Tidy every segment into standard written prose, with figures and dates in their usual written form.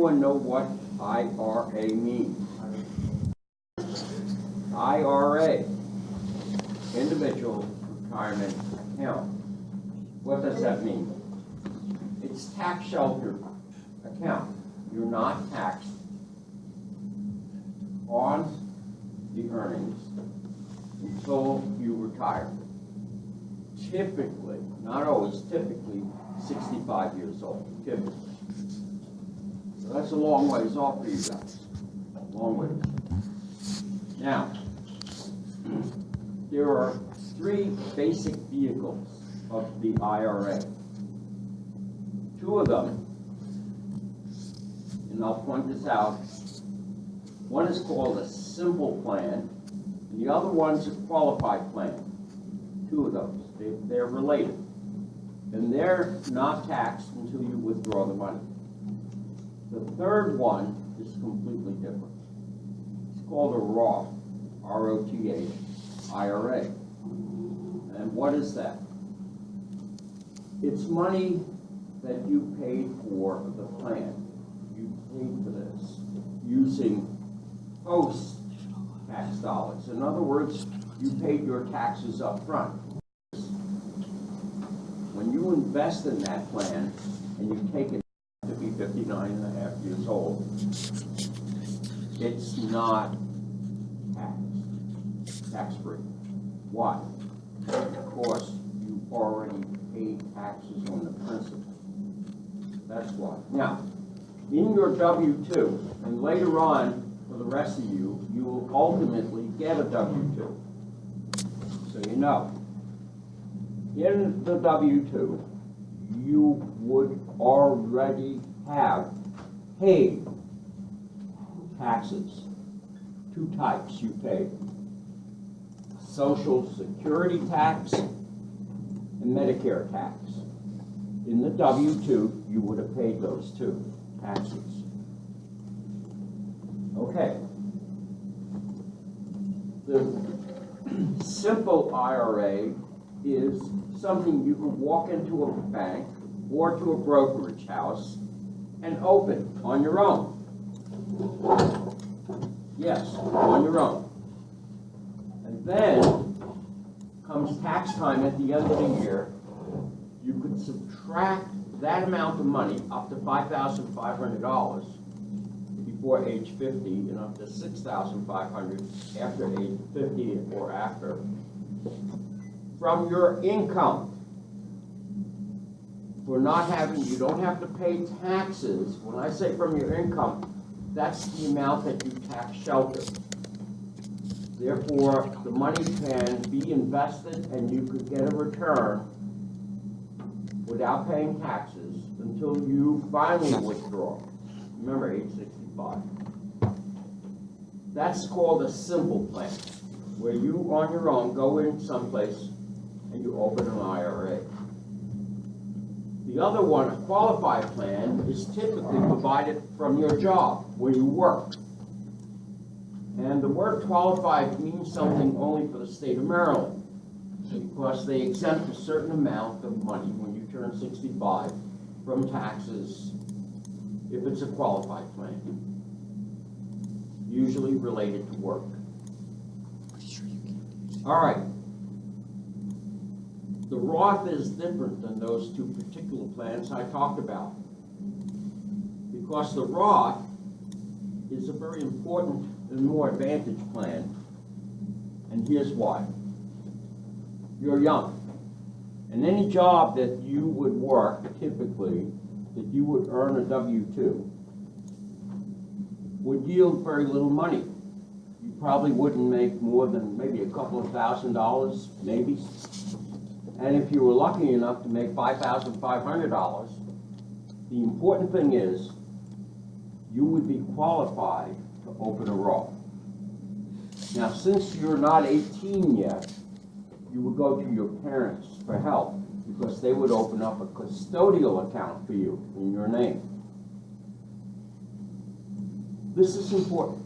anyone know what IRA means? IRA, Individual Retirement Account. What does that mean? It's tax sheltered account. You're not taxed on the earnings until you retire. Typically, not always, typically 65 years old, typically. So that's a long ways off for you guys, long ways. Now, there are three basic vehicles of the IRA. Two of them, and I'll point this out, one is called a simple plan, and the other one's a qualified plan. Two of those, they're related. And they're not taxed until you withdraw the money. The third one is completely different. It's called a ROTH, R-O-T-H, IRA. And what is that? It's money that you paid for the plan. You paid for this using post-tax dollars. In other words, you paid your taxes up front. When you invest in that plan and you take it to be 59 and a half years old, it's not tax-free. Why? Because you already paid taxes on the principal. That's why. Now, in your W-2, and later on, for the rest of you, you will ultimately get a W-2. So you know. In the W-2, you would already have paid taxes. Two types you paid. Social Security tax and Medicare tax. In the W-2, you would have paid those two taxes. Okay. The simple IRA is something you can walk into a bank or to a brokerage house and open on your own. Yes, on your own. And then comes tax time at the end of the year. You could subtract that amount of money up to $5,500 before age 50 and up to $6,500 after age 50 or after from your income. For not having, you don't have to pay taxes. When I say from your income, that's the amount that you tax shelter. Therefore, the money can be invested and you could get a return without paying taxes until you finally withdraw. Remember, age 65. That's called a simple plan, where you on your own go in someplace and you open an IRA. The other one, a qualified plan, is typically provided from your job, where you work. And the word qualified means something only for the state of Maryland, because they exempt a certain amount of money when you turn 65 from taxes if it's a qualified plan, usually related to work. All right. The Roth is different than those two particular plans I talked about, because the Roth is a very important and more advantaged plan, and here's why. You're young, and any job that you would work, typically, that you would earn a W-2, would yield very little money. You probably wouldn't make more than maybe a couple of $1,000, maybe. And if you were lucky enough to make $5,500, the important thing is you would be qualified to open a Roth. Now, since you're not 18 yet, you would go to your parents for help, because they would open up a custodial account for you in your name. This is important.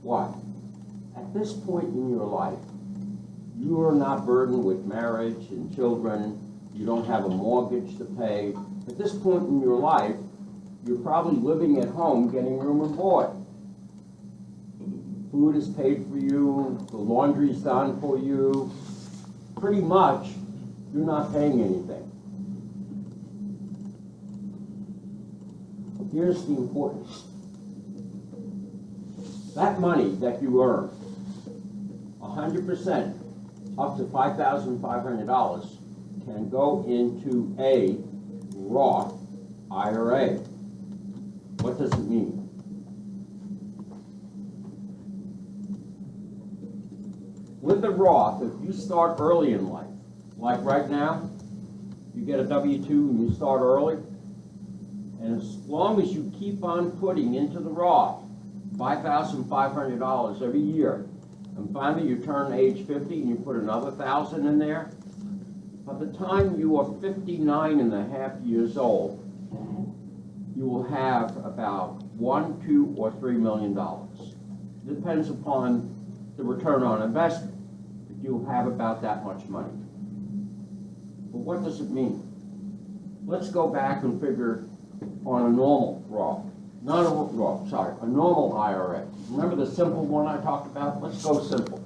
Why? At this point in your life, you are not burdened with marriage and children. You don't have a mortgage to pay. At this point in your life, you're probably living at home getting room and board. Food is paid for you, the laundry's done for you. Pretty much, you're not paying anything. Here's the importance. That money that you earn, 100% up to $5,500, can go into a Roth IRA. What does it mean? With the Roth, if you start early in life, like right now, you get a W-2 and you start early, and as long as you keep on putting into the Roth $5,500 every year, and finally you turn age 50 and you put another $1,000 in there, by the time you are 59 and a half years old, you will have about $1, $2, or $3 million. Depends upon the return on investment, but you'll have about that much money. But what does it mean? Let's go back and figure on a normal Roth. Not a Roth, sorry, a normal IRA. Remember the simple one I talked about? Let's go simple.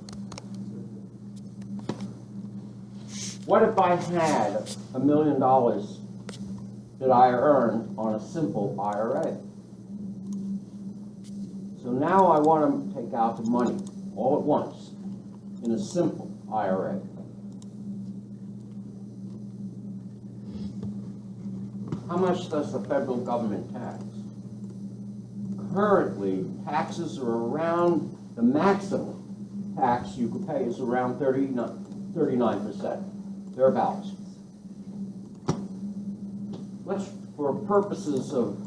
What if I had $1 million that I earned on a simple IRA? So now I want to take out the money all at once in a simple IRA. How much does the federal government tax? Currently, taxes are around, the maximum tax you could pay is around 39%, thereabouts. Let's, for purposes of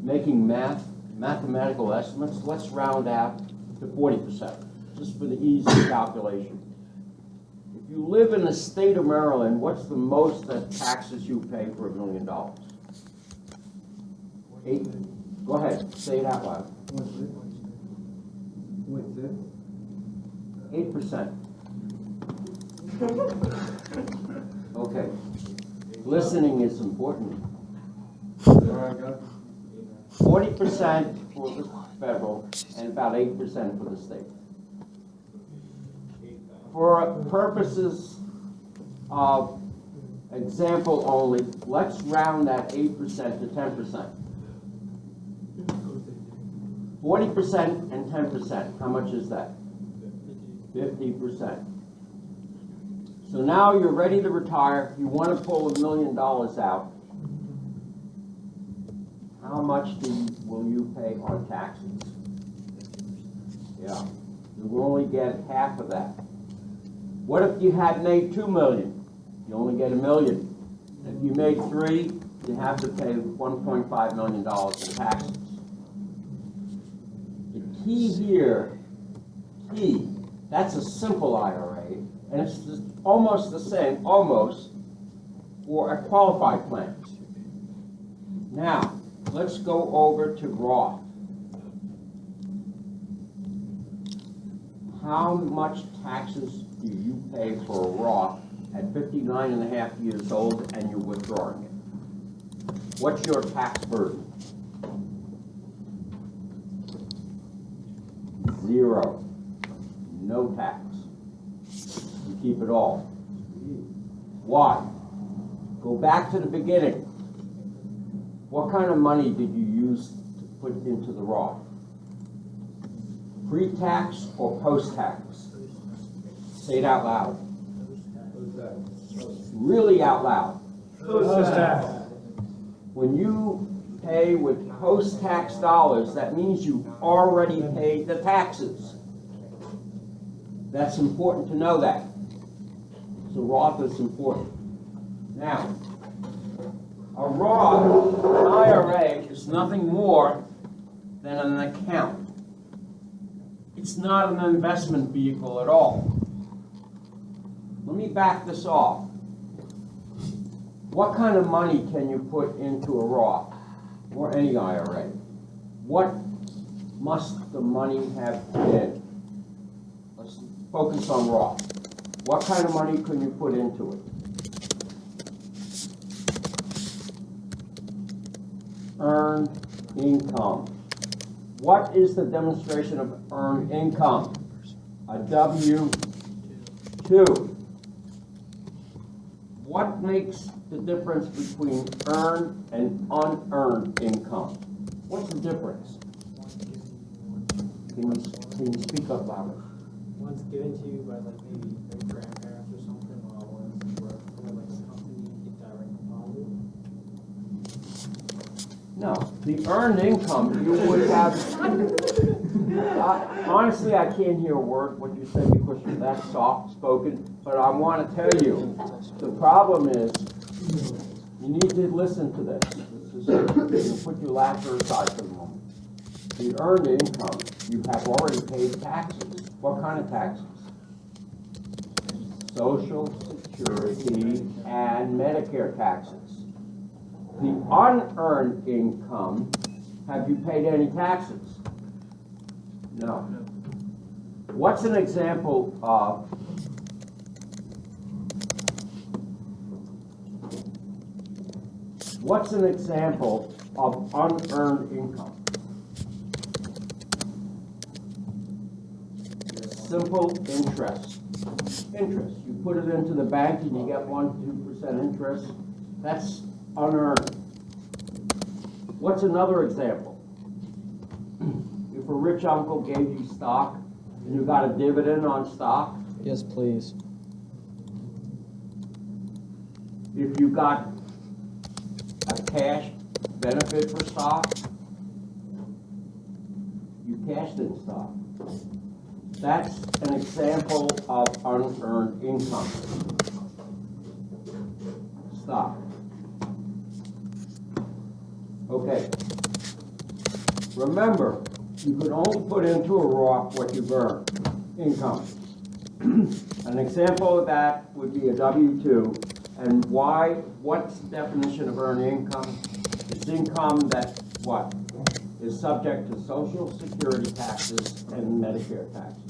making mathematical estimates, let's round out to 40%, just for the ease of calculation. If you live in the state of Maryland, what's the most that taxes you pay for $1 million? 8. Go ahead, say it out loud. 8%. Okay. Listening is important. 40% for the federal and about 8% for the state. For purposes of example only, let's round that 8% to 10%. 40% and 10%, how much is that? 50%. So now you're ready to retire, you want to pull $1 million out. How much will you pay on taxes? Yeah, you will only get half of that. What if you had made $2 million? You only get $1 million. If you made $3 million, you have to pay $1.5 million in taxes. The key here, that's a simple IRA, and it's almost the same, for a qualified plan. Now, let's go over to Roth. How much taxes do you pay for a Roth at 59 and a half years old and you're withdrawing it? What's your tax burden? 0. No tax. You keep it all. Why? Go back to the beginning. What kind of money did you use to put into the Roth? Pre-tax or post-tax? Say it out loud. Really out loud. Post-tax. When you pay with post-tax dollars, that means you've already paid the taxes. That's important to know that. So Roth is important. Now, a Roth, an IRA, is nothing more than an account. It's not an investment vehicle at all. Let me back this off. What kind of money can you put into a Roth or any IRA? What must the money have been? Let's focus on Roth. What kind of money can you put into it? Earned income. What is the demonstration of earned income? A W-2. What makes the difference between earned and unearned income? What's the difference? Can you speak up louder? One's given to you by like maybe your grandparents or something, while one's work for like a company you get direct deposit. No, the earned income you would have. Honestly, I can't hear a word what you say because you're that soft spoken. But I want to tell you, the problem is you need to listen to this. Put your laughter aside for a moment. The earned income, you have already paid taxes. What kind of taxes? Social Security and Medicare taxes. The unearned income, have you paid any taxes? No. What's an example of unearned income? Simple interest. Interest. You put it into the bank and you get 1-2% interest. That's unearned. What's another example? If a rich uncle gave you stock and you got a dividend on stock. Yes, please. If you got a cash benefit for stock, you cashed in stock. That's an example of unearned income. Stock. Okay. Remember, you can only put into a Roth what you've earned, income. An example of that would be a W-2. And why? What's the definition of earned income? It's income that what? Is subject to Social Security taxes and Medicare taxes.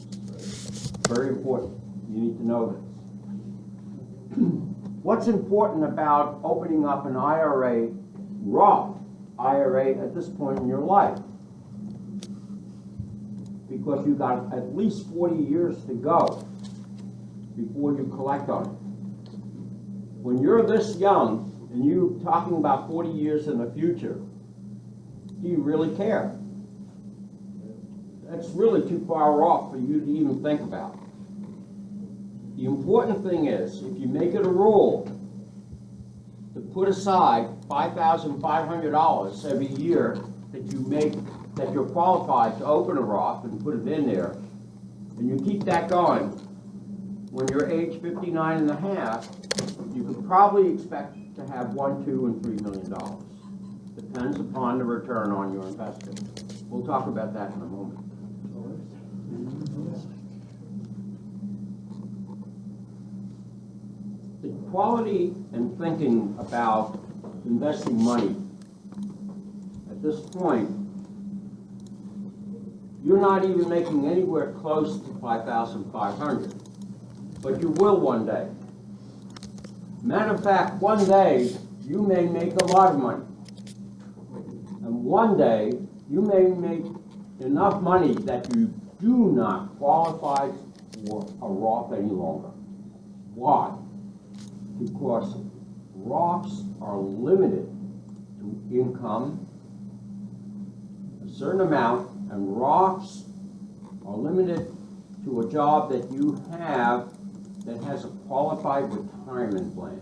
Very important. You need to know this. What's important about opening up an IRA, Roth IRA, at this point in your life? Because you've got at least 40 years to go before you collect on it. When you're this young and you're talking about 40 years in the future, do you really care? That's really too far off for you to even think about. The important thing is, if you make it a rule to put aside $5,500 every year that you're qualified to open a Roth and put it in there, and you keep that going, when you're age 59 and a half, you could probably expect to have $1, $2, and $3 million. Depends upon the return on your investment. We'll talk about that in a moment. The quality and thinking about investing money at this point, you're not even making anywhere close to $5,500, but you will one day. Matter of fact, one day you may make a lot of money. And one day you may make enough money that you do not qualify for a Roth any longer. Why? Because Roths are limited to income, a certain amount, and Roths are limited to a job that you have that has a qualified retirement plan.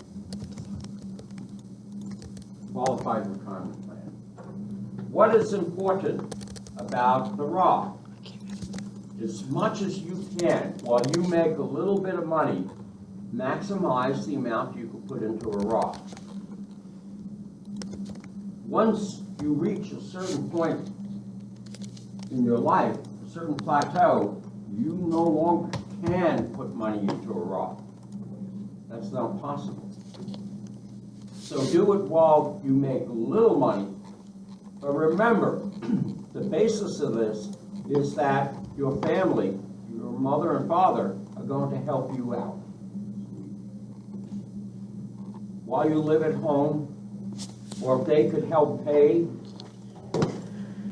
Qualified retirement plan. What is important about the Roth? As much as you can, while you make a little bit of money, maximize the amount you can put into a Roth. Once you reach a certain point in your life, a certain plateau, you no longer can put money into a Roth. That's not possible. So do it while you make a little money. But remember, the basis of this is that your family, your mother and father, are going to help you out. While you live at home, or if they could help pay